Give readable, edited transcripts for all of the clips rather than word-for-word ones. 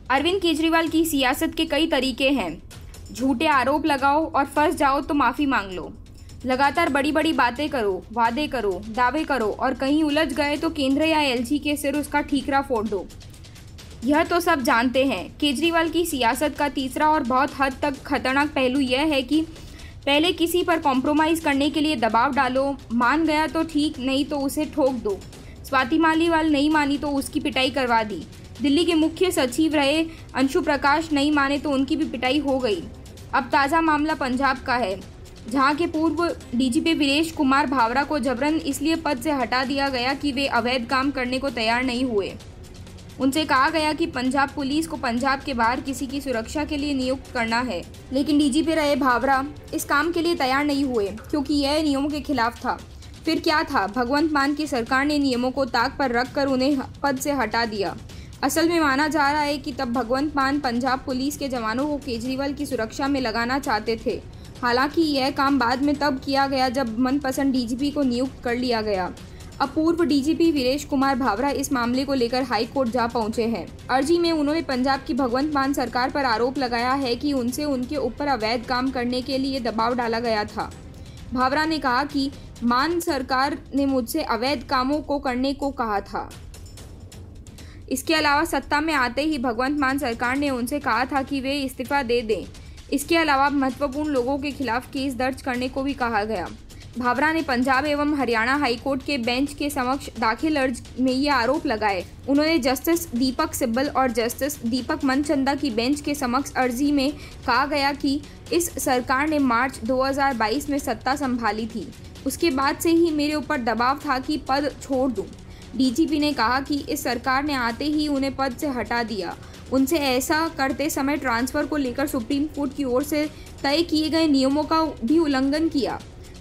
अरविंद केजरीवाल की सियासत के कई तरीके हैं। झूठे आरोप लगाओ और फंस जाओ तो माफ़ी मांग लो। लगातार बड़ी बड़ी बातें करो, वादे करो, दावे करो और कहीं उलझ गए तो केंद्र या एलजी के सिर उसका ठीकरा फोड़ दो। यह तो सब जानते हैं। केजरीवाल की सियासत का तीसरा और बहुत हद तक खतरनाक पहलू यह है कि पहले किसी पर कॉम्प्रोमाइज़ करने के लिए दबाव डालो। मान गया तो ठीक, नहीं तो उसे ठोक दो। स्वाति मालीवाल नहीं मानी तो उसकी पिटाई करवा दी। दिल्ली के मुख्य सचिव रहे अंशु प्रकाश नहीं माने तो उनकी भी पिटाई हो गई। अब ताज़ा मामला पंजाब का है, जहां के पूर्व डीजीपी वीरेश कुमार भावरा को जबरन इसलिए पद से हटा दिया गया कि वे अवैध काम करने को तैयार नहीं हुए। उनसे कहा गया कि पंजाब पुलिस को पंजाब के बाहर किसी की सुरक्षा के लिए नियुक्त करना है, लेकिन डीजीपी रहे भावरा इस काम के लिए तैयार नहीं हुए क्योंकि यह नियमों के खिलाफ था। फिर क्या था, भगवंत मान की सरकार ने नियमों को ताक पर रखकर उन्हें पद से हटा दिया। असल में माना जा रहा है कि तब भगवंत मान पंजाब पुलिस के जवानों को केजरीवाल की सुरक्षा में लगाना चाहते थे। हालांकि यह काम बाद में तब किया गया जब मनपसंद डीजीपी को नियुक्त कर लिया गया। अब पूर्व डीजीपी वीरेश कुमार भावरा इस मामले को लेकर हाई कोर्ट जा पहुंचे हैं। अर्जी में उन्होंने पंजाब की भगवंत मान सरकार पर आरोप लगाया है कि उनसे उनके ऊपर अवैध काम करने के लिए दबाव डाला गया था। भावरा ने कहा कि मान सरकार ने मुझसे अवैध कामों को करने को कहा था। इसके अलावा सत्ता में आते ही भगवंत मान सरकार ने उनसे कहा था कि वे इस्तीफा दे दें। इसके अलावा महत्वपूर्ण लोगों के खिलाफ केस दर्ज करने को भी कहा गया। भावरा ने पंजाब एवं हरियाणा हाईकोर्ट के बेंच के समक्ष दाखिल अर्जी में ये आरोप लगाए। उन्होंने जस्टिस दीपक सिब्बल और जस्टिस दीपक मनचंदा की बेंच के समक्ष अर्जी में कहा गया कि इस सरकार ने मार्च 2022 में सत्ता संभाली थी, उसके बाद से ही मेरे ऊपर दबाव था कि पद छोड़ दूं। डीजीपी ने कहा कि इस सरकार ने आते ही उन्हें पद से हटा दिया। उनसे ऐसा करते समय ट्रांसफ़र को लेकर सुप्रीम कोर्ट की ओर से तय किए गए नियमों का भी उल्लंघन किया।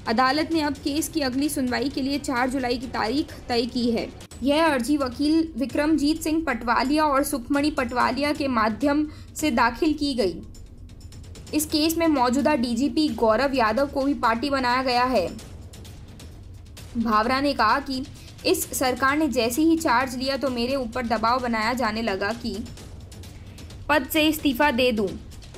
अदालत ने अब केस की अगली सुनवाई के लिए 4 जुलाई की तारीख तय की है। यह अर्जी वकील विक्रमजीत सिंह पटवालिया और सुखमणि पटवालिया के माध्यम से दाखिल की गई। इस केस में मौजूदा डीजीपी गौरव यादव को भी पार्टी बनाया गया है। भावरा ने कहा कि इस सरकार ने जैसे ही चार्ज लिया तो मेरे ऊपर दबाव बनाया जाने लगा कि पद से इस्तीफा दे दूं।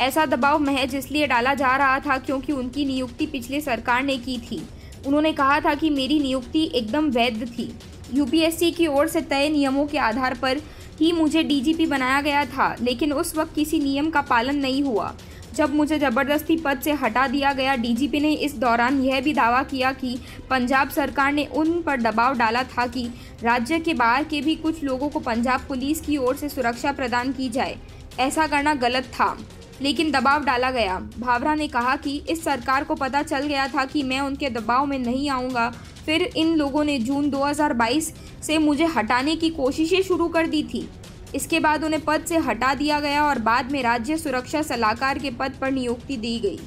ऐसा दबाव महज इसलिए डाला जा रहा था क्योंकि उनकी नियुक्ति पिछले सरकार ने की थी। उन्होंने कहा था कि मेरी नियुक्ति एकदम वैध थी। यूपीएससी की ओर से तय नियमों के आधार पर ही मुझे डीजीपी बनाया गया था, लेकिन उस वक्त किसी नियम का पालन नहीं हुआ। जब मुझे ज़बरदस्ती पद से हटा दिया गया, डीजीपी ने इस दौरान यह भी दावा किया कि पंजाब सरकार ने उन पर दबाव डाला था कि राज्य के बाहर के भी कुछ लोगों को पंजाब पुलिस की ओर से सुरक्षा प्रदान की जाए। ऐसा करना गलत था, लेकिन दबाव डाला गया। भावरा ने कहा कि इस सरकार को पता चल गया था कि मैं उनके दबाव में नहीं आऊँगा। फिर इन लोगों ने जून 2022 से मुझे हटाने की कोशिशें शुरू कर दी थी। इसके बाद उन्हें पद से हटा दिया गया और बाद में राज्य सुरक्षा सलाहकार के पद पर नियुक्ति दी गई।